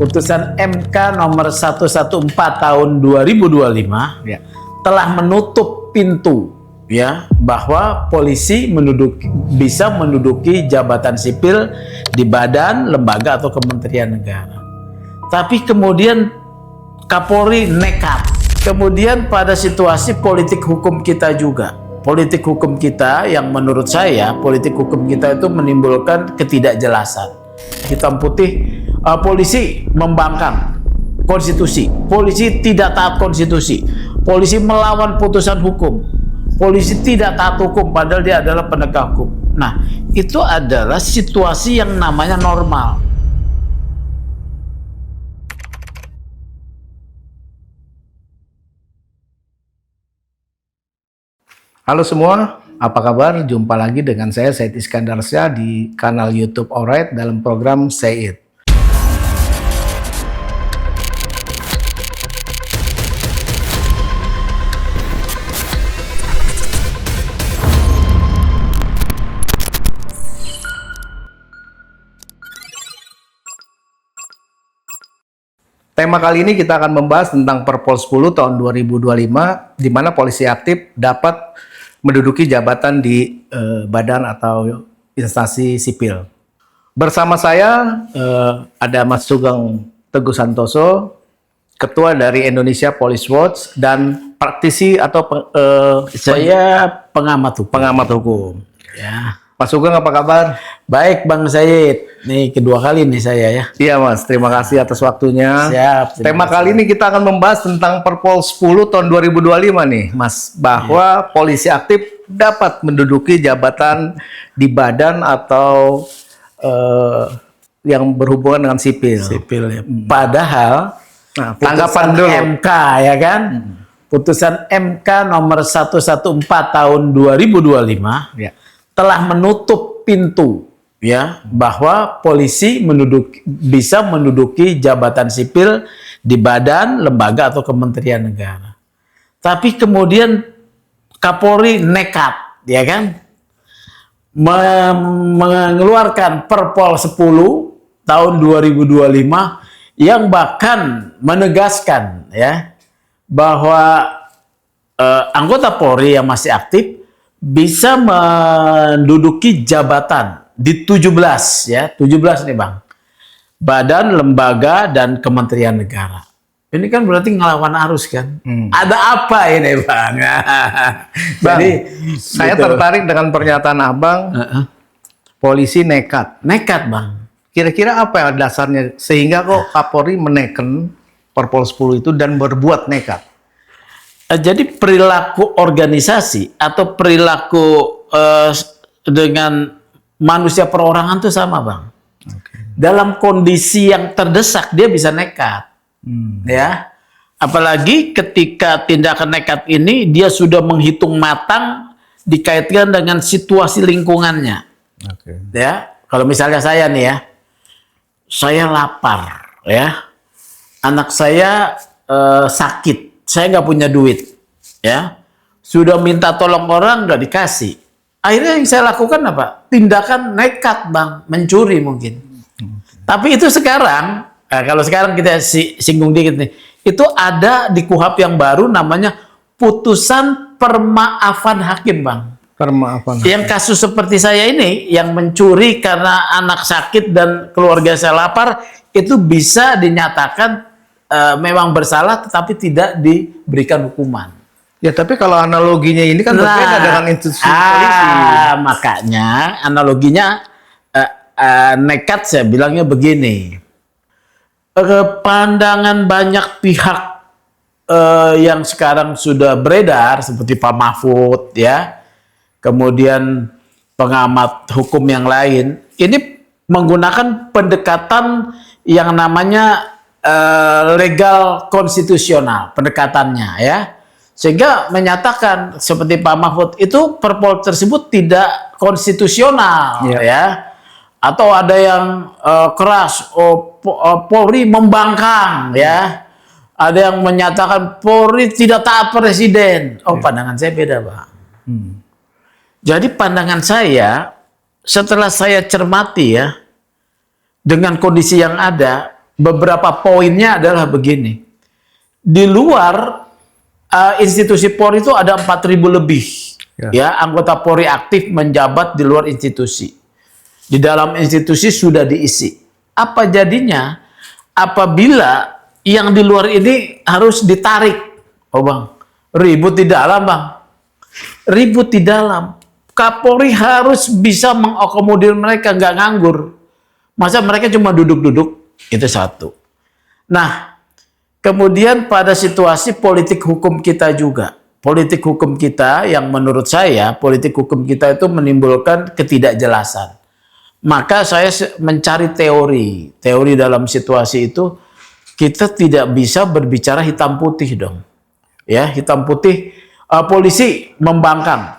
Putusan MK nomor 114 tahun 2025 Ya. telah menutup pintu ya bahwa polisi bisa menduduki jabatan sipil di badan, lembaga atau kementerian negara. Tapi kemudian Kapolri nekat. Kemudian pada situasi politik hukum kita juga. Politik hukum kita yang menurut saya politik hukum kita itu menimbulkan ketidakjelasan. Hitam putih, polisi membangkang konstitusi, polisi tidak taat konstitusi, polisi melawan putusan hukum, polisi tidak taat hukum padahal dia adalah penegak hukum. Nah, itu adalah situasi yang namanya normal. Halo semua, apa kabar? Jumpa lagi dengan saya Said Iskandar Syah di kanal YouTube Alright dalam program Say It. Tema kali ini kita akan membahas tentang Perpol 10 tahun 2025, di mana polisi aktif dapat menduduki jabatan di badan atau instansi sipil. Bersama saya ada Mas Sugeng Teguh Santoso, Ketua dari Indonesia Police Watch, dan praktisi atau Saya pengamat hukum. pengamat hukum. Ya. Mas Sugeng, apa kabar? Baik Bang Said, nih kedua kali nih saya ya. Iya Mas, terima kasih atas waktunya. Siap. Tema kali ini kita akan membahas tentang Perpol 10 tahun 2025 nih, Mas, bahwa polisi aktif dapat menduduki jabatan di badan atau yang berhubungan dengan sipil. Sipil ya. Padahal Tanggapan putusan dulu. MK ya kan? Putusan MK nomor 114 tahun 2025 Ya. telah menutup pintu ya bahwa polisi bisa menduduki jabatan sipil di badan, lembaga atau kementerian negara. Tapi kemudian Kapolri nekat ya kan mengeluarkan Perpol 10 tahun 2025 yang bahkan menegaskan ya bahwa anggota Polri yang masih aktif bisa menduduki jabatan di 17 ya, 17 nih Bang. Badan, lembaga dan kementerian negara. Ini kan berarti ngelawan arus kan? Ada apa ini Bang? Bang, Jadi saya gitu. tertarik dengan pernyataan Abang, polisi nekat. Nekat Bang. Kira-kira apa ya dasarnya sehingga kok Kapolri menekan Perpol 10 itu dan berbuat nekat? Jadi perilaku organisasi atau perilaku dengan manusia perorangan itu sama Bang. Dalam kondisi yang terdesak dia bisa nekat. Ya. Apalagi ketika tindakan nekat ini dia sudah menghitung matang dikaitkan dengan situasi lingkungannya. Ya. Kalau misalnya saya nih ya. Saya lapar ya. Anak saya sakit. Saya nggak punya duit, ya. Sudah minta tolong orang nggak dikasih. Akhirnya yang saya lakukan apa? Tindakan nekat Bang, mencuri mungkin. Tapi itu sekarang, kalau sekarang kita singgung dikit nih, itu ada di KUHP yang baru namanya putusan permaafan hakim Bang. Permaafan. Yang kasus seperti saya ini, yang mencuri karena anak sakit dan keluarga saya lapar, itu bisa dinyatakan memang bersalah tetapi tidak diberikan hukuman. Ya tapi kalau analoginya ini kan berbeda dengan institusi polisi. Makanya analoginya nekat saya bilangnya begini. Pandangan banyak pihak yang sekarang sudah beredar seperti Pak Mahfud ya, kemudian pengamat hukum yang lain, ini menggunakan pendekatan yang namanya legal konstitusional pendekatannya ya, sehingga menyatakan seperti Pak Mahfud itu Perpol tersebut tidak konstitusional ya, atau ada yang keras Polri membangkang ya, ada yang menyatakan Polri tidak taat presiden. Pandangan saya beda Pak. Jadi pandangan saya setelah saya cermati ya dengan kondisi yang ada, beberapa poinnya adalah begini. Di luar institusi Polri itu ada 4.000 lebih ya anggota Polri aktif menjabat di luar institusi. Di dalam institusi sudah diisi. Apa jadinya apabila yang di luar ini harus ditarik? Oh bang, ribut di dalam bang. Ribut di dalam. Kapolri harus bisa mengakomodir mereka, nggak nganggur. Masa mereka cuma duduk-duduk? Itu satu. Nah, kemudian pada situasi politik hukum kita juga. Politik hukum kita yang menurut saya, politik hukum kita itu menimbulkan ketidakjelasan. Maka saya mencari teori. Teori dalam situasi itu, kita tidak bisa berbicara hitam putih dong. Ya, hitam putih, polisi membangkang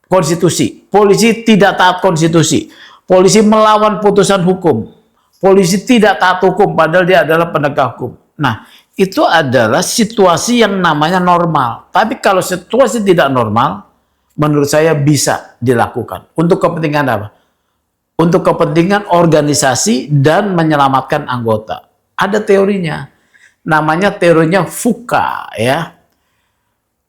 konstitusi. Polisi tidak taat konstitusi. Polisi melawan putusan hukum. Polisi tidak taat hukum, padahal dia adalah penegak hukum. Nah, itu adalah situasi yang namanya normal. Tapi kalau situasi tidak normal, menurut saya bisa dilakukan. Untuk kepentingan apa? Untuk kepentingan organisasi dan menyelamatkan anggota. Ada teorinya. Namanya teorinya VUCA ya.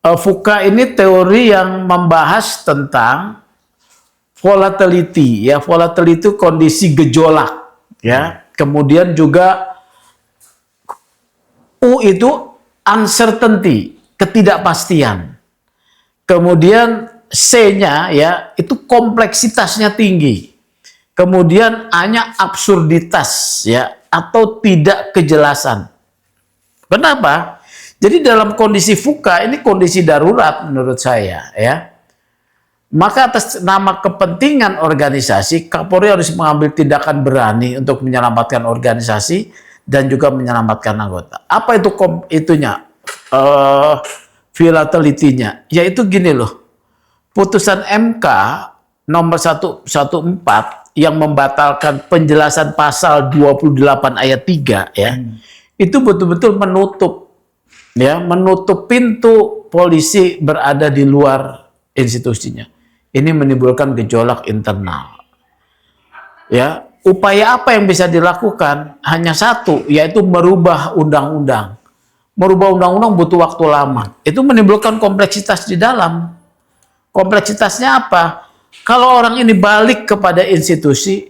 VUCA ini teori yang membahas tentang volatility ya. Volatility itu kondisi gejolak ya. Kemudian juga U itu uncertainty, ketidakpastian. Kemudian C-nya ya, itu kompleksitasnya tinggi. Kemudian A-nya absurditas ya, atau tidak kejelasan. Kenapa? Jadi dalam kondisi VUCA ini kondisi darurat menurut saya ya. Maka atas nama kepentingan organisasi, Kapolri harus mengambil tindakan berani untuk menyelamatkan organisasi dan juga menyelamatkan anggota. Apa itu itunya? Volatility-nya. Yaitu gini loh. Putusan MK nomor 114 yang membatalkan penjelasan pasal 28 ayat 3 ya. Itu betul-betul menutup pintu polisi berada di luar institusinya. Ini menimbulkan gejolak internal. Ya, upaya apa yang bisa dilakukan? Hanya satu, yaitu merubah undang-undang. Merubah undang-undang butuh waktu lama. Itu menimbulkan kompleksitas di dalam. Kompleksitasnya apa? Kalau orang ini balik kepada institusi,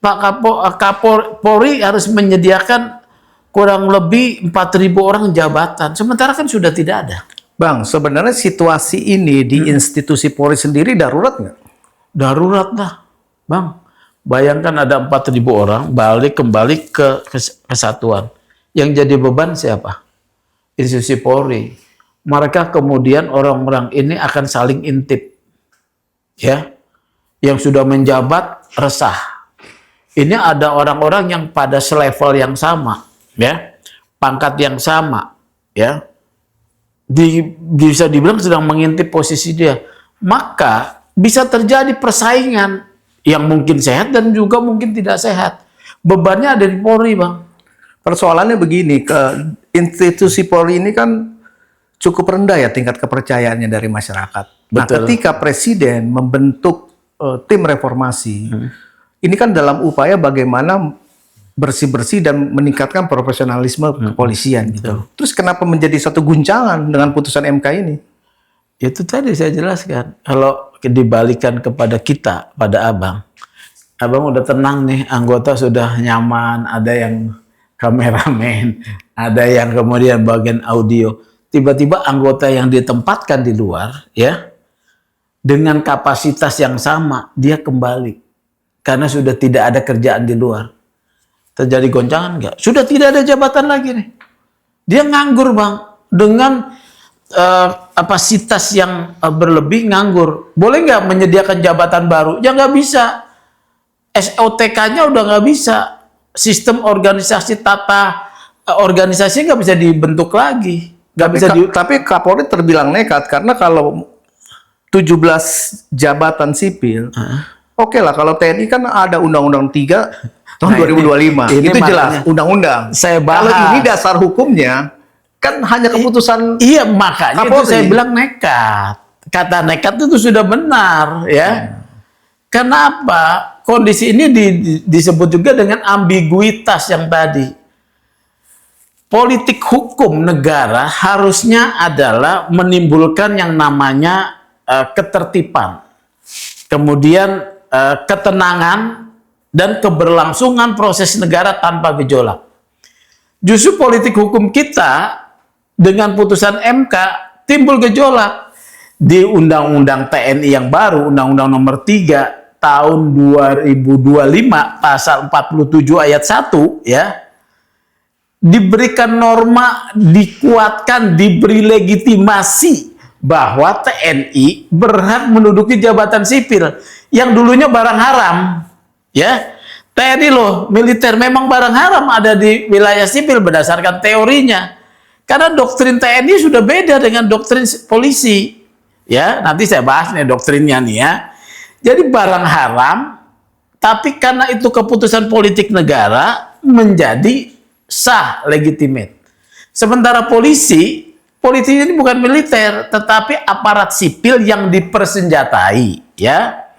Pak Kapolri harus menyediakan kurang lebih 4.000 orang jabatan. Sementara kan sudah tidak ada. Bang, sebenarnya situasi ini di institusi Polri sendiri darurat nggak? Darurat lah, Bang. Bayangkan ada 4.000 orang balik kembali ke kesatuan. Yang jadi beban siapa? Institusi Polri. Mereka kemudian orang-orang ini akan saling intip. Ya. Yang sudah menjabat resah. Ini ada orang-orang yang pada selevel yang sama, ya. Pangkat yang sama, ya. Bisa dibilang sedang mengintip posisi dia. Maka bisa terjadi persaingan yang mungkin sehat dan juga mungkin tidak sehat. Bebannya ada di Polri, Bang. Persoalannya begini, ke institusi Polri ini kan cukup rendah ya tingkat kepercayaannya dari masyarakat. Nah, ketika Presiden membentuk tim reformasi, ini kan dalam upaya bagaimana bersih-bersih dan meningkatkan profesionalisme kepolisian gitu. Terus kenapa menjadi satu guncangan dengan putusan MK ini? Itu tadi saya jelaskan. Kalau dibalikan kepada kita, pada Abang udah tenang nih, anggota sudah nyaman, ada yang kameramen, ada yang kemudian bagian audio. Tiba-tiba anggota yang ditempatkan di luar, ya, dengan kapasitas yang sama, dia kembali. Karena sudah tidak ada kerjaan di luar. Terjadi goncangan enggak? Sudah tidak ada jabatan lagi nih. Dia nganggur, Bang. Dengan kapasitas yang berlebih nganggur. Boleh nggak menyediakan jabatan baru? Ya nggak bisa. SOTK-nya udah nggak bisa. Sistem organisasi, tata organisasi nggak bisa dibentuk lagi. Tapi Kapolri terbilang nekat karena kalau 17 jabatan sipil, oke lah, kalau TNI kan ada Undang-Undang 3 tahun 2025. Itu jelas undang-undang. Saya bahas. Kalau ini dasar hukumnya kan hanya keputusan. Iya, makanya Kapolri. itu saya bilang nekat. Kata nekat itu sudah benar, ya. Kenapa? Kondisi ini disebut juga dengan ambiguitas yang tadi. politik hukum negara harusnya adalah menimbulkan yang namanya ketertiban, kemudian ketenangan dan keberlangsungan proses negara tanpa gejolak. Justru politik hukum kita dengan putusan MK timbul gejolak. Di Undang-Undang TNI yang baru, Undang-Undang Nomor 3 tahun 2025 pasal 47 ayat 1 ya, diberikan norma, dikuatkan, diberi legitimasi bahwa TNI berhak menduduki jabatan sipil yang dulunya barang haram. Ya, TNI loh, militer memang barang haram ada di wilayah sipil berdasarkan teorinya. Karena doktrin TNI sudah beda dengan doktrin polisi. Ya, nanti saya bahas nih doktrinnya nih ya. Jadi barang haram, tapi karena itu keputusan politik negara menjadi sah, legitimate. Sementara polisi ini bukan militer, tetapi aparat sipil yang dipersenjatai, ya,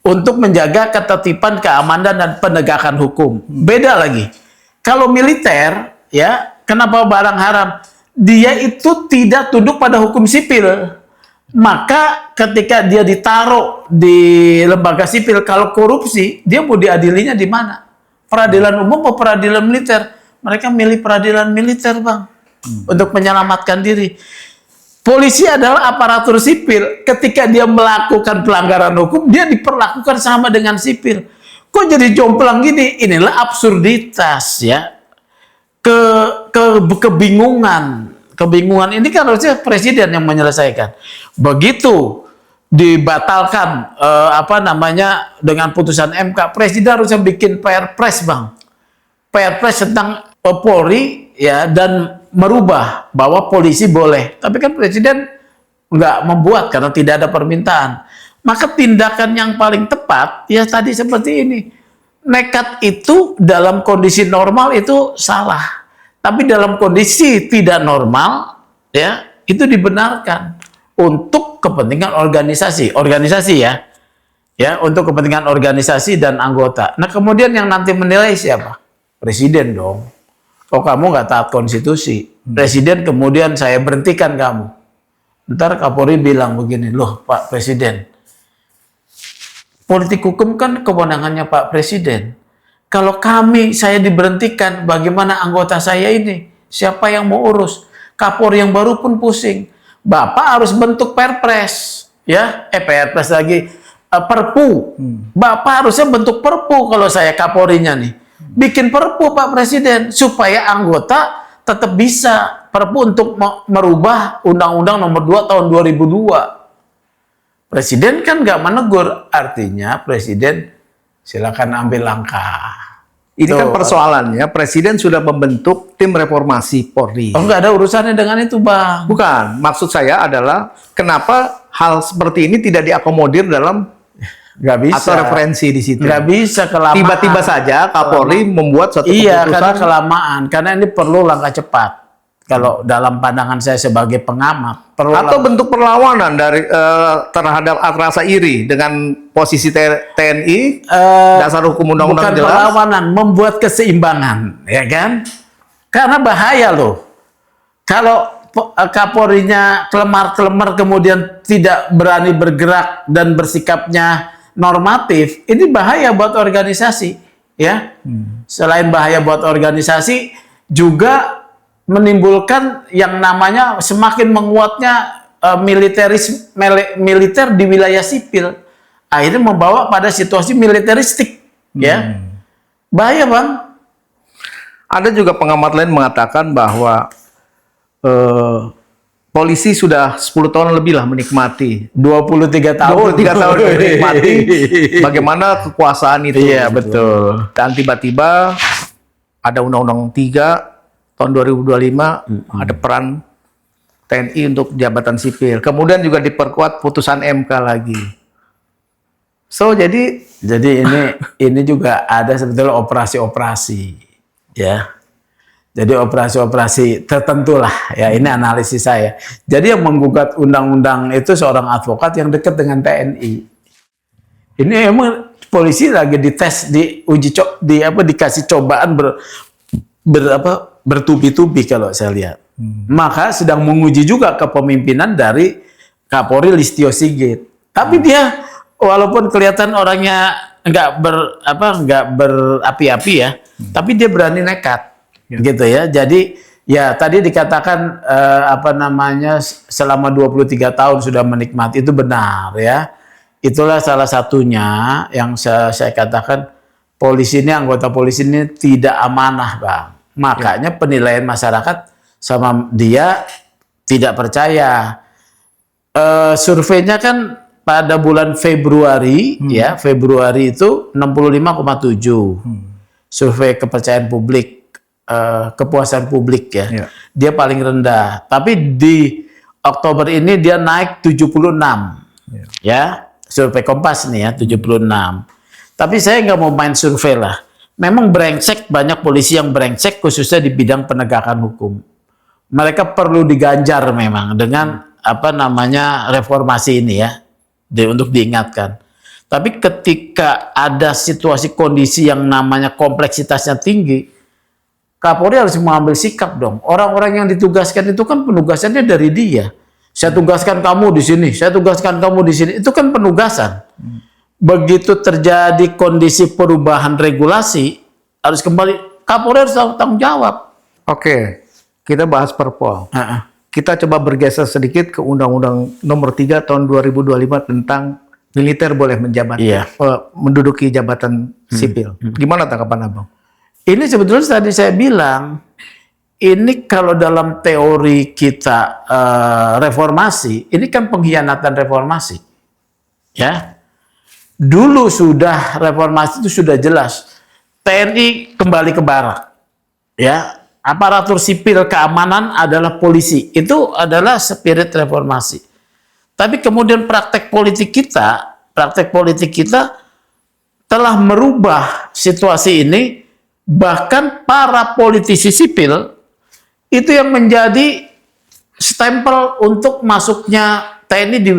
untuk menjaga ketertiban, keamanan dan penegakan hukum. Beda lagi. Kalau militer, ya, kenapa barang haram? Dia itu tidak tunduk pada hukum sipil. Maka ketika dia ditaruh di lembaga sipil, kalau korupsi, dia mau diadilinya di mana? Peradilan umum atau peradilan militer? Mereka milih peradilan militer, Bang, untuk menyelamatkan diri. Polisi adalah aparatur sipil. Ketika dia melakukan pelanggaran hukum, dia diperlakukan sama dengan sipil. Kok jadi jomplang gini? Inilah absurditas, ya. Kebingungan. Kebingungan ini kan harusnya presiden yang menyelesaikan. Begitu dibatalkan dengan putusan MK, presiden harusnya bikin Perpres, Bang. Perpres tentang Polri, ya, dan merubah bahwa polisi boleh. Tapi kan presiden nggak membuat karena tidak ada permintaan. Maka tindakan yang paling tepat ya tadi seperti ini. Nekat itu dalam kondisi normal itu salah. Tapi dalam kondisi tidak normal, ya, itu dibenarkan untuk kepentingan organisasi ya, untuk kepentingan organisasi dan anggota. Nah, kemudian yang nanti menilai siapa? Presiden dong. Kok kamu nggak taat konstitusi? Presiden kemudian saya berhentikan kamu. Ntar Kapolri bilang begini, loh Pak Presiden, politik hukum kan kewenangannya Pak Presiden. Kalau saya diberhentikan, bagaimana anggota saya ini? Siapa yang mau urus? Kapolri yang baru pun pusing. Bapak harus bentuk Perpres, ya? Perpres lagi, Perpu. Bapak harusnya bentuk Perpu kalau saya Kapolrinya nih. Bikin Perpu Pak Presiden supaya anggota tetap bisa Perpu untuk merubah Undang-Undang Nomor 2 tahun 2002. Presiden kan nggak menegur, artinya Presiden silakan ambil langkah. Ini kan persoalannya, Presiden sudah membentuk tim reformasi Polri. Oh, nggak ada urusannya dengan itu, Bang. Bukan, maksud saya adalah kenapa hal seperti ini tidak diakomodir dalam nggak bisa atau referensi di situ. Nggak bisa, kelamaan. Tiba-tiba saja Kapolri membuat suatu keputusan. Iya, karena kelamaan. Karena ini perlu langkah cepat. Kalau dalam pandangan saya sebagai pengamat, atau bentuk perlawanan dari terhadap rasa iri dengan posisi TNI, dasar hukum undang-undang jelas. Bukan perlawanan, membuat keseimbangan, ya kan? Karena bahaya loh. Kalau Kapolrinya kelemar-kelemar kemudian tidak berani bergerak dan bersikapnya normatif, ini bahaya buat organisasi, ya. Selain bahaya buat organisasi, juga menimbulkan yang namanya semakin menguatnya militer di wilayah sipil, akhirnya membawa pada situasi militeristik, ya. Bahaya, Bang. Ada juga pengamat lain mengatakan bahwa polisi sudah 10 tahun lebih lah menikmati, 23 tahun menikmati bagaimana kekuasaan itu. Iya, betul. Dan tiba-tiba ada Undang-Undang 3 tahun 2025, ada peran TNI untuk jabatan sipil. Kemudian juga diperkuat putusan MK lagi. So jadi ini juga ada sebetulnya operasi-operasi, ya. Jadi operasi-operasi tertentu lah, ya, ini analisis saya. Jadi yang menggugat undang-undang itu seorang advokat yang dekat dengan TNI. Ini emang polisi lagi dites, dikasih cobaan bertubi-tubi kalau saya lihat. Maka sedang menguji juga kepemimpinan dari Kapolri Listio Sigit. Tapi dia walaupun kelihatan orangnya nggak berapi-api ya, tapi dia berani nekat, gitu ya. Jadi ya tadi dikatakan selama 23 tahun sudah menikmati, itu benar ya. Itulah salah satunya yang saya katakan polisi ini, anggota polisi ini tidak amanah, Bang. Makanya penilaian masyarakat sama dia tidak percaya. Surveinya kan pada bulan Februari, ya Februari itu 65,7. Survei kepercayaan publik, kepuasan publik ya. Dia paling rendah. Tapi di Oktober ini dia naik 76. Ya, survei Kompas nih ya 76. Tapi saya nggak mau main survei lah. Memang brengsek, banyak polisi yang brengsek khususnya di bidang penegakan hukum. Mereka perlu diganjar memang dengan reformasi ini ya, untuk diingatkan. Tapi ketika ada situasi kondisi yang namanya kompleksitasnya tinggi, Kapolri harus mengambil sikap dong. Orang-orang yang ditugaskan itu kan penugasannya dari dia. Saya tugaskan kamu di sini, saya tugaskan kamu di sini. Itu kan penugasan. Begitu terjadi kondisi perubahan regulasi, harus kembali, Kapolri harus tanggung jawab. Oke, kita bahas Perpol. Kita coba bergeser sedikit ke Undang-Undang Nomor 3 Tahun 2025 tentang militer boleh menjabat, menduduki jabatan sipil. Gimana tanggapan Abang? Ini sebetulnya tadi saya bilang, ini kalau dalam teori kita reformasi, ini kan pengkhianatan reformasi. Ya. Dulu sudah reformasi itu sudah jelas. TNI kembali ke barak. Ya, aparatur sipil keamanan adalah polisi. Itu adalah spirit reformasi. Tapi kemudian praktek politik kita telah merubah situasi ini, bahkan para politisi sipil itu yang menjadi stempel untuk masuknya TNI di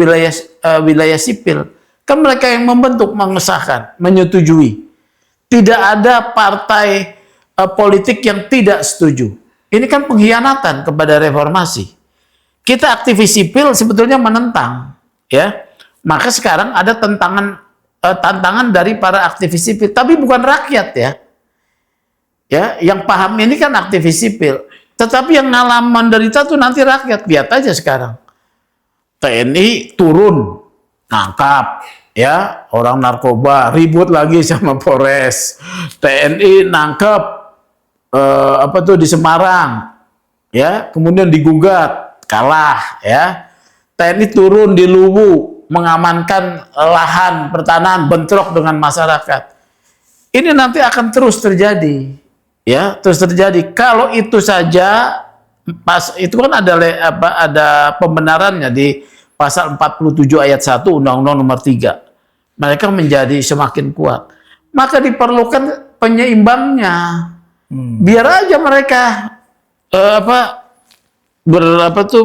wilayah sipil. Kan mereka yang membentuk, mengesahkan, menyetujui. Tidak ada partai politik yang tidak setuju. Ini kan pengkhianatan kepada reformasi. Kita aktivis sipil sebetulnya menentang, ya. Maka sekarang ada tantangan dari para aktivis sipil, tapi bukan rakyat ya. Ya, yang paham ini kan aktivis sipil. Tetapi yang ngalah menderita tuh nanti rakyat. Lihat aja sekarang. TNI turun, nangkap ya orang narkoba, ribut lagi sama Polres. TNI nangkep di Semarang, ya, kemudian digugat, kalah, ya. TNI turun di Luwu, mengamankan lahan pertanahan, bentrok dengan masyarakat. Ini nanti akan terus terjadi, ya, terus terjadi. Kalau itu saja, itu kan ada pembenarannya di Pasal 47 ayat 1 Undang-Undang Nomor 3. Mereka menjadi semakin kuat. Maka diperlukan penyeimbangnya. Biar aja mereka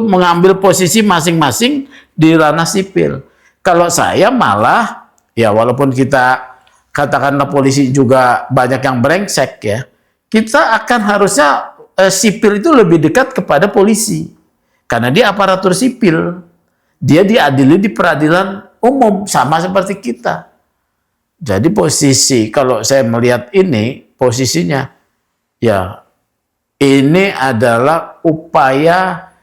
mengambil posisi masing-masing di ranah sipil. Kalau saya malah, ya walaupun kita katakanlah polisi juga banyak yang brengsek ya, kita akan harusnya sipil itu lebih dekat kepada polisi. Karena dia aparatur sipil. Dia diadili di peradilan umum sama seperti kita. Jadi posisi, kalau saya melihat ini posisinya, ya ini adalah upaya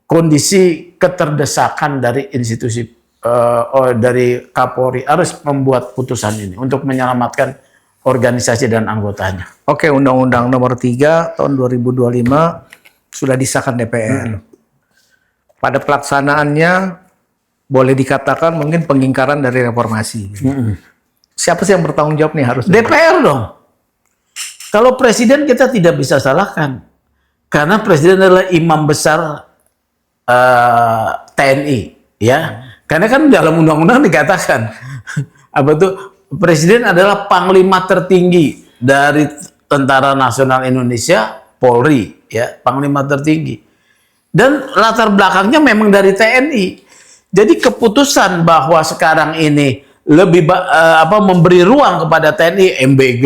kondisi keterdesakan dari institusi dari Kapolri harus membuat putusan ini untuk menyelamatkan organisasi dan anggotanya. Oke, Undang-Undang Nomor 3 Tahun 2025 sudah disahkan DPR. Pada pelaksanaannya boleh dikatakan mungkin pengingkaran dari reformasi. Siapa sih yang bertanggung jawab nih harus? DPR dong. Kalau presiden kita tidak bisa salahkan. Karena presiden adalah imam besar TNI, ya. Karena kan dalam undang-undang dikatakan presiden adalah panglima tertinggi dari Tentara Nasional Indonesia, Polri, ya, panglima tertinggi. Dan latar belakangnya memang dari TNI. Jadi keputusan bahwa sekarang ini memberi ruang kepada TNI, MBG,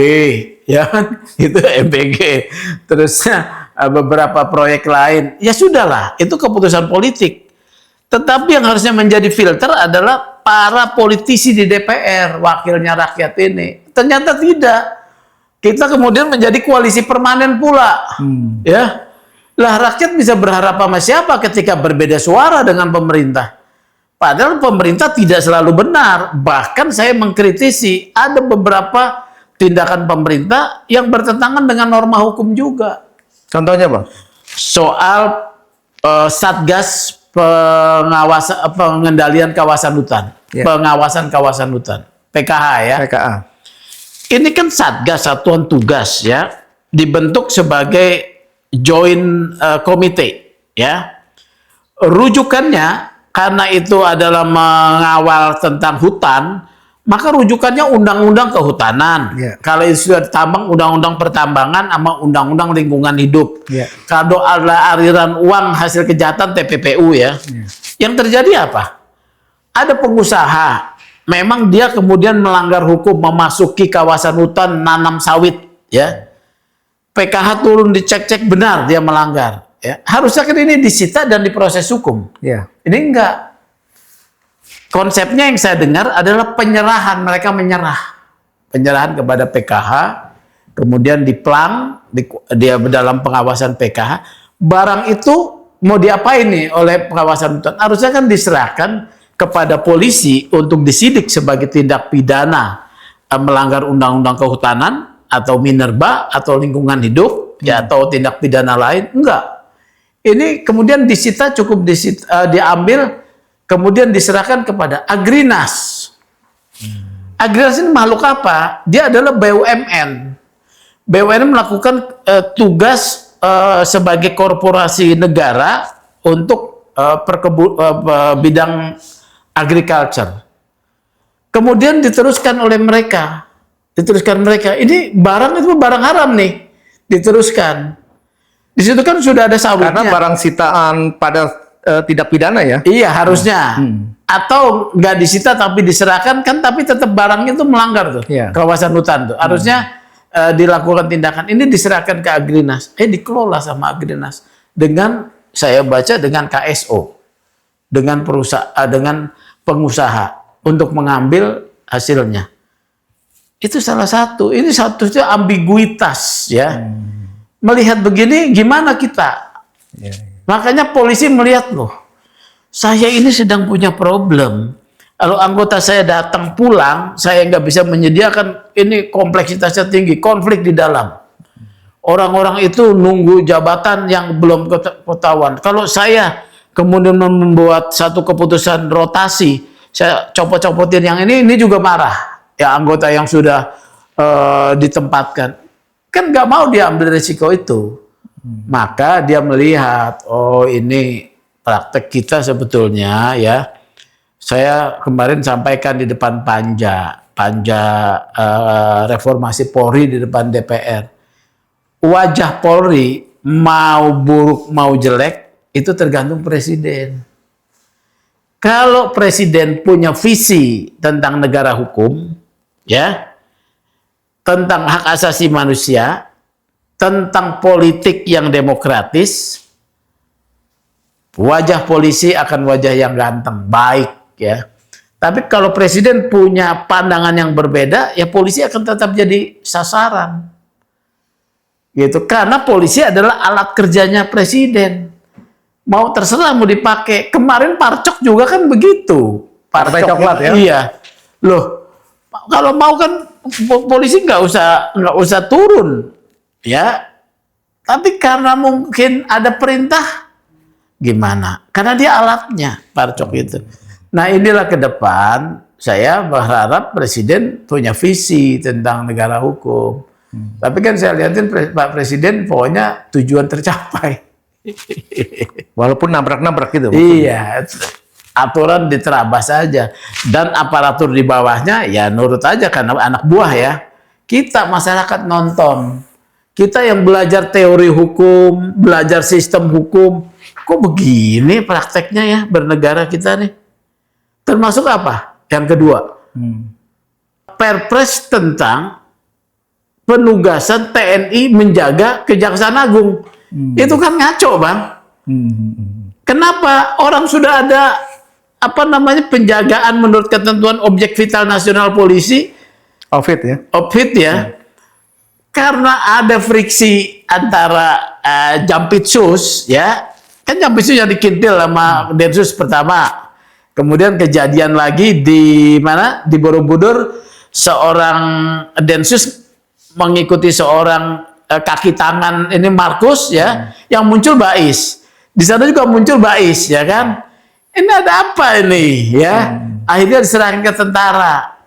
ya kan? Itu MBG. Terus beberapa proyek lain. Ya sudahlah, itu keputusan politik. Tetapi yang harusnya menjadi filter adalah para politisi di DPR, wakilnya rakyat ini. Ternyata tidak. Kita kemudian menjadi koalisi permanen pula. Ya. Lah rakyat bisa berharap sama siapa ketika berbeda suara dengan pemerintah? Padahal pemerintah tidak selalu benar. Bahkan saya mengkritisi ada beberapa tindakan pemerintah yang bertentangan dengan norma hukum juga. Contohnya, Bang? Soal Satgas pengendalian kawasan hutan, pengawasan kawasan hutan, PKH ya. PKA. Ini kan Satgas, satuan tugas ya, dibentuk sebagai joint committee ya. Rujukannya karena itu adalah mengawal tentang hutan, maka rujukannya undang-undang kehutanan. Kalau itu sudah ditambang, undang-undang pertambangan sama undang-undang lingkungan hidup. Kalau ada aliran uang hasil kejahatan TPPU ya. Yang terjadi apa? Ada pengusaha, memang dia kemudian melanggar hukum memasuki kawasan hutan nanam sawit ya. PKH turun dicek-cek benar dia melanggar. Ya. Harusnya kan ini disita dan diproses hukum. Ini enggak. Konsepnya yang saya dengar adalah penyerahan, mereka menyerah. Penyerahan kepada PKH, kemudian diplang, dia dalam pengawasan PKH. Barang itu mau diapain nih oleh pengawasan hutan? Harusnya kan diserahkan kepada polisi untuk disidik sebagai tindak pidana melanggar undang-undang kehutanan atau minerba atau lingkungan hidup ya, atau tindak pidana lain. Enggak. Ini kemudian disita, cukup disita, diambil, kemudian diserahkan kepada Agrinas. Agrinas ini makhluk apa? Dia adalah BUMN. BUMN melakukan tugas sebagai korporasi negara untuk bidang agriculture. Kemudian diteruskan oleh mereka. Ini barang itu barang haram nih. Diteruskan. Di situ kan sudah ada sawitnya. Karena barang sitaan pada tidak pidana ya? Iya harusnya. Atau nggak disita tapi diserahkan kan, tapi tetap barangnya itu melanggar tuh kawasan hutan tuh. Harusnya dilakukan tindakan ini, diserahkan ke Agrinas. Dikelola sama Agrinas dengan, saya baca, dengan KSO, dengan perusahaan, dengan pengusaha untuk mengambil hasilnya. Itu salah satu. Ini satunya ambiguitas ya. Melihat begini gimana kita? Makanya polisi melihat, loh, saya ini sedang punya problem. Kalau anggota saya datang pulang, saya nggak bisa menyediakan, ini kompleksitasnya tinggi, konflik di dalam. Orang-orang itu nunggu jabatan yang belum ketahuan. Kalau saya kemudian membuat satu keputusan rotasi, saya copot-copotin yang ini juga marah. Ya anggota yang sudah ditempatkan. Kan nggak mau dia ambil risiko itu. Maka dia melihat, oh ini praktek kita sebetulnya ya. Saya kemarin sampaikan di depan Panja Reformasi Polri di depan DPR. Wajah Polri mau buruk mau jelek itu tergantung presiden. Kalau presiden punya visi tentang negara hukum, ya, tentang hak asasi manusia, tentang politik yang demokratis, wajah polisi akan wajah yang ganteng, baik ya. Tapi kalau presiden punya pandangan yang berbeda, ya polisi akan tetap jadi sasaran. Gitu. Karena polisi adalah alat kerjanya presiden. Mau terserah mau dipakai. Kemarin Parcok juga kan begitu. Partai coklat ya. Iya. Loh, kalau mau kan polisi nggak usah turun. Ya, tapi karena mungkin ada perintah, gimana? Karena dia alatnya, Parcok itu. Nah inilah ke depan, saya berharap presiden punya visi tentang negara hukum. Tapi kan saya lihatin Pak Presiden pokoknya tujuan tercapai. Walaupun nabrak-nabrak gitu. Iya, aturan diterabas saja. Dan aparatur di bawahnya ya nurut aja karena anak buah ya. Kita masyarakat nonton. Kita yang belajar teori hukum, belajar sistem hukum, kok begini prakteknya ya bernegara kita nih? Termasuk apa? Yang kedua, Perpres tentang penugasan TNI menjaga Kejaksaan Agung. Itu kan ngaco, Bang. Kenapa orang sudah ada penjagaan menurut ketentuan objek vital nasional polisi, OVID ya? OVID ya, karena ada friksi antara Jampitsus ya, kan Jampitsus yang dikintil sama Densus pertama, kemudian kejadian lagi di mana, di Borobudur, seorang Densus mengikuti seorang kaki tangan ini Markus ya, yang muncul Bais, di sana juga muncul Bais ya kan. Ini ada apa ini ya? Akhirnya diserahkan ke tentara.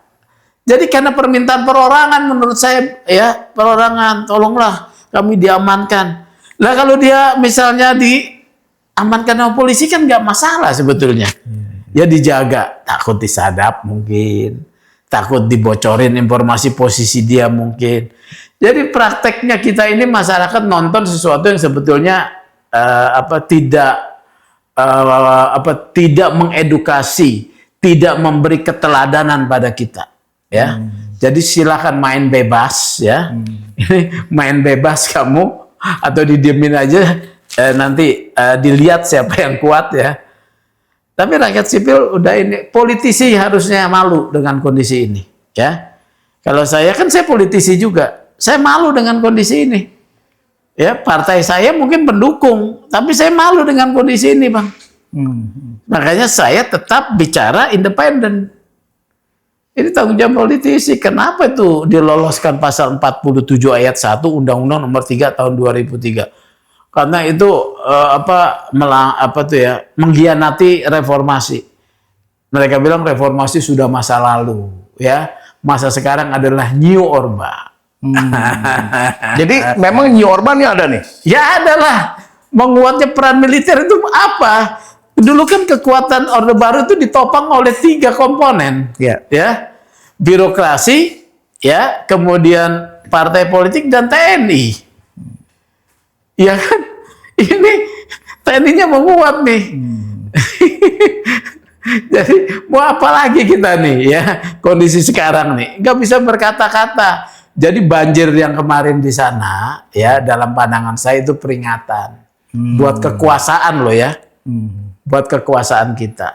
Jadi karena permintaan perorangan menurut saya ya, perorangan, tolonglah kami diamankan. Nah kalau dia misalnya diamankan sama polisi kan nggak masalah sebetulnya. Ya dijaga, takut disadap mungkin, takut dibocorin informasi posisi dia mungkin. Jadi prakteknya kita ini masyarakat nonton sesuatu yang sebetulnya tidak mengedukasi, tidak memberi keteladanan pada kita, ya. Jadi silakan main bebas, ya. Ini main bebas kamu atau didiemin aja, nanti dilihat siapa yang kuat, ya. Tapi rakyat sipil udah ini, politisi harusnya malu dengan kondisi ini, ya. Kalau saya kan saya politisi juga, saya malu dengan kondisi ini. Ya, partai saya mungkin pendukung, tapi saya malu dengan kondisi ini, Bang. Makanya saya tetap bicara independen. Ini tanggung jawab politisi. Kenapa itu diloloskan pasal 47 ayat 1 Undang-Undang Nomor 3 tahun 2003? Karena itu mengkhianati reformasi. Mereka bilang reformasi sudah masa lalu, ya. Masa sekarang adalah new orba. Jadi memang New Orban ini ada nih? Ya adalah, menguatnya peran militer itu apa? Dulu kan kekuatan Orde Baru itu ditopang oleh 3 komponen, ya, birokrasi, ya, kemudian partai politik dan TNI, ya kan? Ini TNI-nya menguat nih. Jadi mau apa lagi kita nih, ya, kondisi sekarang nih, nggak bisa berkata-kata. Jadi banjir yang kemarin di sana, ya, dalam pandangan saya itu peringatan buat kekuasaan loh, ya, buat kekuasaan kita.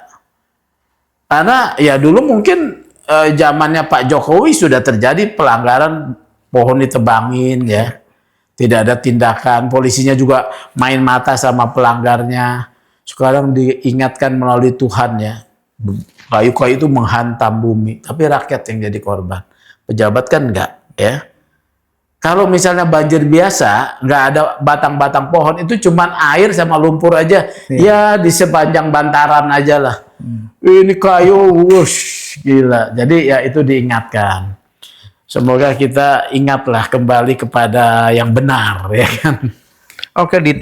Karena ya dulu mungkin zamannya Pak Jokowi sudah terjadi pelanggaran, pohon ditebangin, ya, tidak ada tindakan, polisinya juga main mata sama pelanggarnya. Sekarang diingatkan melalui Tuhan, ya, kayu-kayu itu menghantam bumi, tapi rakyat yang jadi korban, pejabat kan enggak. Ya, kalau misalnya banjir biasa, nggak ada batang-batang pohon, itu cuman air sama lumpur aja, ya di sepanjang bantaran aja lah. Ini kayu, wush, gila. Jadi ya itu diingatkan. Semoga kita ingatlah kembali kepada yang benar, ya kan. Oke, di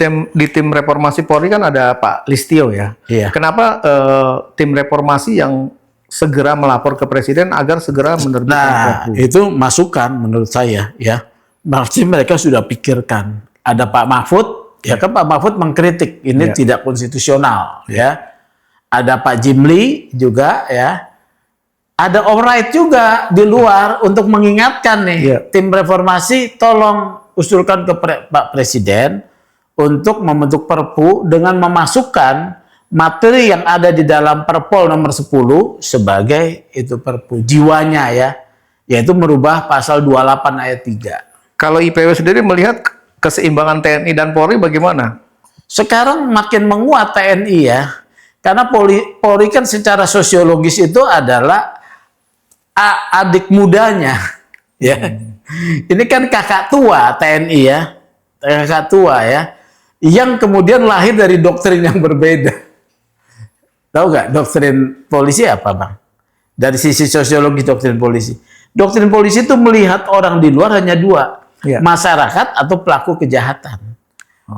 tim reformasi Polri kan ada Pak Listio ya. Iya. Kenapa tim reformasi yang segera melapor ke Presiden agar segera menerbitkan Perpu? Itu masukan menurut saya, ya. Pasti mereka sudah pikirkan. Ada Pak Mahfud, ya kan, Pak Mahfud mengkritik ini tidak konstitusional, ya. Ada Pak Jimli juga, ya. Ada Alright juga di luar untuk mengingatkan nih, tim reformasi tolong usulkan ke Pak Presiden untuk membentuk Perpu dengan memasukkan materi yang ada di dalam Perpol nomor 10 sebagai itu Perpu jiwanya, ya, yaitu merubah pasal 28 ayat 3. Kalau IPW sendiri melihat keseimbangan TNI dan Polri bagaimana? Sekarang makin menguat TNI, ya, karena Polri kan secara sosiologis itu adalah adik mudanya, ya. Ini kan kakak tua TNI, ya, kakak tua, ya, yang kemudian lahir dari doktrin yang berbeda. Tahu nggak doktrin polisi apa, Bang? Dari sisi sosiologi doktrin polisi. Doktrin polisi itu melihat orang di luar hanya 2. Masyarakat atau pelaku kejahatan.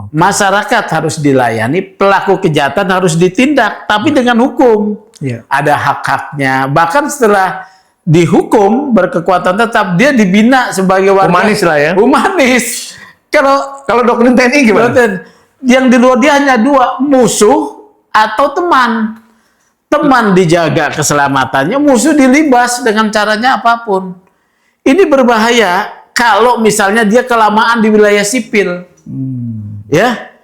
Masyarakat harus dilayani, pelaku kejahatan harus ditindak, tapi dengan hukum. Ada hak-haknya. Bahkan setelah dihukum berkekuatan tetap, dia dibina sebagai warga. Humanis lah, ya. Humanis. Kalau doktrin TNI gimana? Yang di luar dia hanya 2, musuh atau teman. teman dijaga keselamatannya, musuh dilibas dengan caranya apapun. Ini berbahaya kalau misalnya dia kelamaan di wilayah sipil. Ya.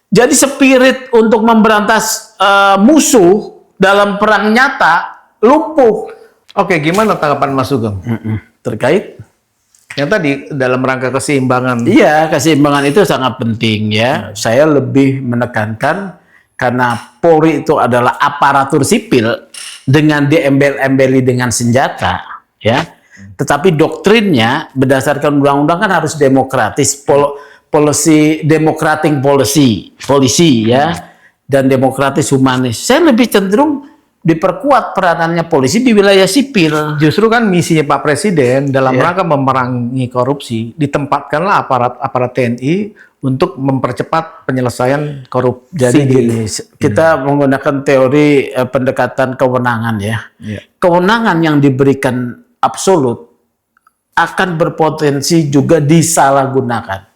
Jadi spirit untuk memberantas musuh dalam perang nyata lumpuh. Oke, gimana tanggapan Mas Sugeng? Terkait? Yang tadi dalam rangka keseimbangan. Iya, keseimbangan itu sangat penting ya. Saya lebih menekankan karena Polri itu adalah aparatur sipil dengan diembel-embeli dengan senjata, ya. Tetapi doktrinnya berdasarkan undang-undang kan harus demokratis, polisi ya, dan demokratis humanis. Saya lebih cenderung diperkuat peranannya polisi di wilayah sipil. Justru kan misinya Pak Presiden dalam rangka memerangi korupsi, ditempatkanlah aparat TNI untuk mempercepat penyelesaian korupsi. Jadi gini, kita menggunakan teori pendekatan kewenangan ya. Kewenangan yang diberikan absolut akan berpotensi juga disalahgunakan.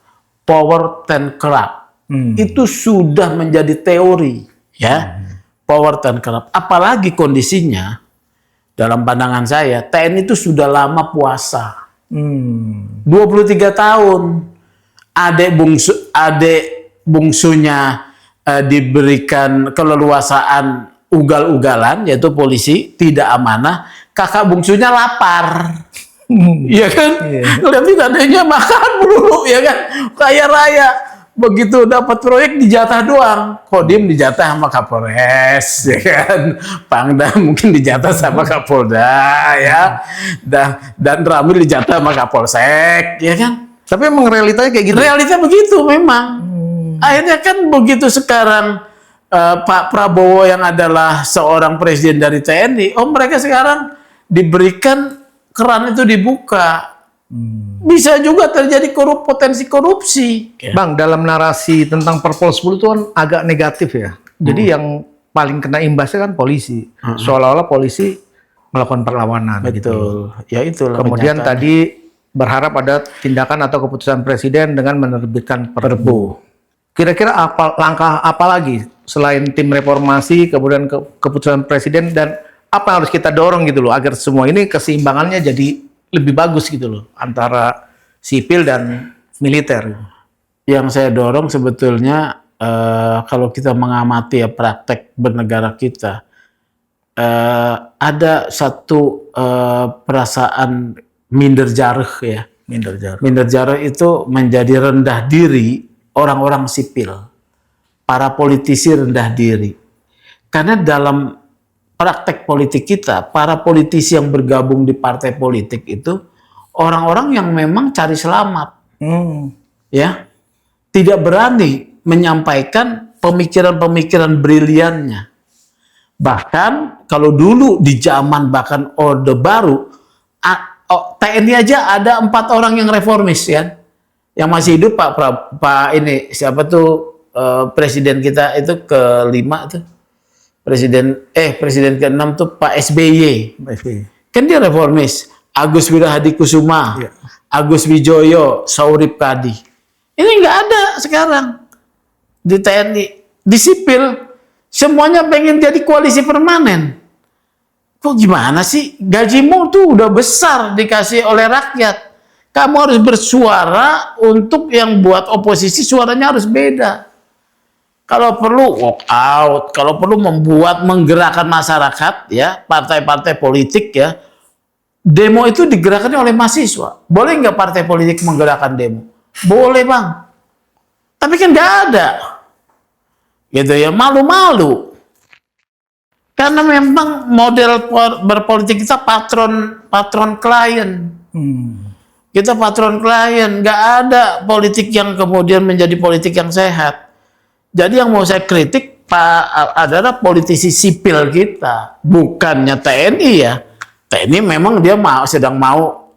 Power ten corrupt. Itu sudah menjadi teori ya. Power ten corrupt. Apalagi kondisinya dalam pandangan saya TNI itu sudah lama puasa. 23 tahun. Adik bungsunya diberikan keleluasaan ugal-ugalan, yaitu polisi, tidak amanah. Kakak bungsunya lapar. Iya kan? Lihat adanya makan dulu, ya kan? Kaya raya. Begitu dapat proyek dijatah doang. Kodim dijatah sama Kapolres, ya kan? Pangdam mungkin dijatah sama Kapolda, ya. Dan Ramil dijatah sama Kapolsek, ya kan? Tapi emang realitanya kayak gitu? Realita begitu memang. Akhirnya kan begitu sekarang Pak Prabowo yang adalah seorang presiden dari TNI, mereka sekarang diberikan keran itu dibuka. Bisa juga terjadi potensi korupsi. Bang, dalam narasi tentang Perpol 10 itu kan agak negatif ya. Jadi yang paling kena imbasnya kan polisi. Seolah-olah polisi melakukan perlawanan. Betul. Gitu. Ya itulah. Kemudian tadi berharap ada tindakan atau keputusan presiden dengan menerbitkan Perpu. Kira-kira langkah apa lagi selain tim reformasi, kemudian keputusan presiden, dan apa yang harus kita dorong gitu loh agar semua ini keseimbangannya jadi lebih bagus gitu loh antara sipil dan militer. Yang saya dorong sebetulnya kalau kita mengamati ya praktek bernegara kita, ada satu perasaan minder jaruh ya. Minder jaruh itu menjadi rendah diri orang-orang sipil. Para politisi rendah diri. Karena dalam praktek politik kita, para politisi yang bergabung di partai politik itu orang-orang yang memang cari selamat. Ya. Tidak berani menyampaikan pemikiran-pemikiran briliannya. Bahkan kalau dulu di zaman bahkan Orde Baru, TNI aja ada 4 orang yang reformis ya, yang masih hidup. Pak ini siapa tuh presiden kita itu kelima tuh, presiden ke-6 tuh Pak SBY. Kan dia reformis. Agus Wirahadikusuma, Agus Wijoyo, Saurip Kadi. Ini nggak ada sekarang di TNI, di sipil semuanya pengen jadi koalisi permanen. Kok gimana sih? Gajimu tuh udah besar dikasih oleh rakyat. Kamu harus bersuara untuk yang buat oposisi, suaranya harus beda. Kalau perlu walk out, kalau perlu menggerakkan masyarakat ya, partai-partai politik ya. Demo itu digerakkan oleh mahasiswa. Boleh nggak partai politik menggerakkan demo? Boleh, Bang. Tapi kan nggak ada. Gitu ya, malu-malu. Karena memang model berpolitik kita patron klien. Kita patron klien, nggak ada politik yang kemudian menjadi politik yang sehat. Jadi yang mau saya kritik adalah politisi sipil kita, bukannya TNI ya. TNI memang dia sedang mau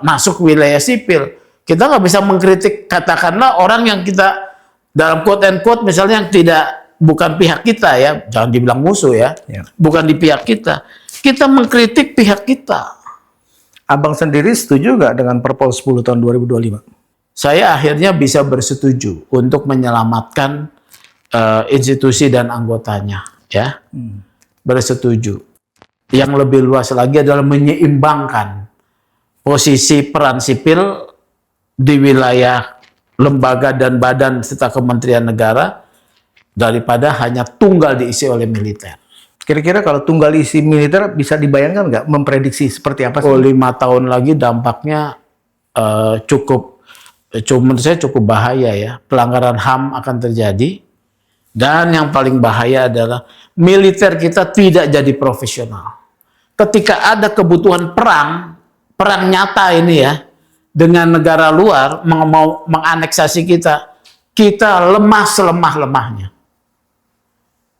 masuk wilayah sipil. Kita nggak bisa mengkritik katakanlah orang yang kita dalam quote and quote misalnya yang bukan pihak kita ya, jangan dibilang musuh ya, bukan di pihak kita. Kita mengkritik pihak kita. Abang sendiri setuju nggak dengan Perpol 10 tahun 2025? Saya akhirnya bisa bersetuju untuk menyelamatkan institusi dan anggotanya, ya. bersetuju. Yang lebih luas lagi adalah menyeimbangkan posisi peran sipil di wilayah lembaga dan badan serta kementerian negara daripada hanya tunggal diisi oleh militer. Kira-kira kalau tunggal isi militer bisa dibayangkan nggak memprediksi seperti apa sih? 5 tahun lagi dampaknya menurut saya cukup bahaya ya. Pelanggaran HAM akan terjadi. Dan yang paling bahaya adalah militer kita tidak jadi profesional. Ketika ada kebutuhan perang nyata ini ya, dengan negara luar mau menganeksasi kita lemah selemah-lemahnya.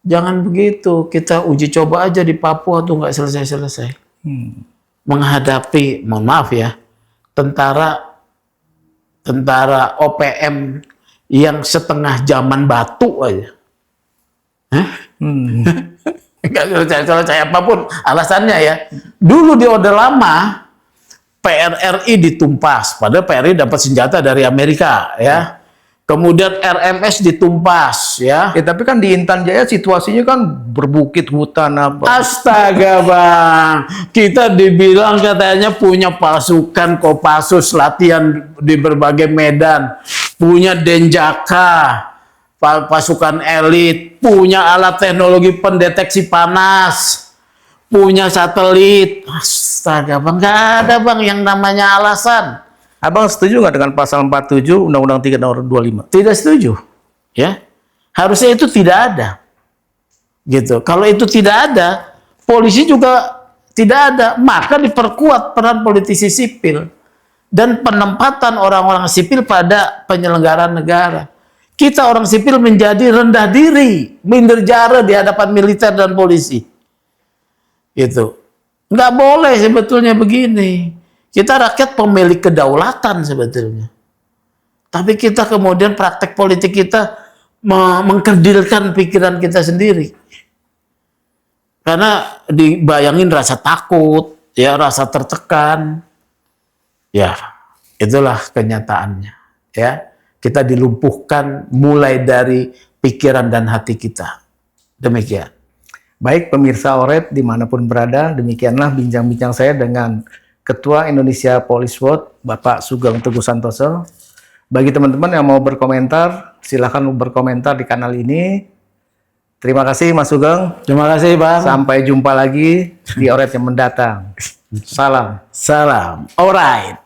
Jangan begitu, kita uji coba aja di Papua tuh nggak selesai-selesai. Menghadapi, mohon maaf ya, tentara OPM yang setengah zaman batu aja. Nggak selesai apapun alasannya ya. Dulu di Orde Lama, PRRI ditumpas, padahal PRRI dapat senjata dari Amerika ya. Kemudian RMS ditumpas ya. Tapi kan di Intan Jaya situasinya kan berbukit hutan apa. Astaga bang, kita dibilang katanya punya pasukan Kopassus latihan di berbagai medan, punya Denjaka, pasukan elit, punya alat teknologi pendeteksi panas, punya satelit. Astaga bang, nggak ada bang yang namanya alasan. Abang setuju nggak dengan pasal 47 Undang-Undang 3 nomor 25? Tidak setuju, ya. Harusnya itu tidak ada, gitu. Kalau itu tidak ada, polisi juga tidak ada. Maka diperkuat peran politisi sipil dan penempatan orang-orang sipil pada penyelenggaraan negara. Kita orang sipil menjadi rendah diri, minder jara di hadapan militer dan polisi, gitu. Nggak boleh sebetulnya begini. Kita rakyat pemilik kedaulatan sebetulnya. Tapi kita kemudian praktek politik kita mengkerdilkan pikiran kita sendiri. Karena dibayangin rasa takut, ya rasa tertekan. Ya, itulah kenyataannya. Ya, kita dilumpuhkan mulai dari pikiran dan hati kita. Demikian. Baik pemirsa Oret dimanapun berada, demikianlah bincang-bincang saya dengan Ketua Indonesia Police Watch, Bapak Sugeng Teguh Santoso. Bagi teman-teman yang mau berkomentar, silakan berkomentar di kanal ini. Terima kasih Mas Sugeng. Terima kasih Bang. Sampai jumpa lagi di Oret yang mendatang. Salam. Salam. Alright.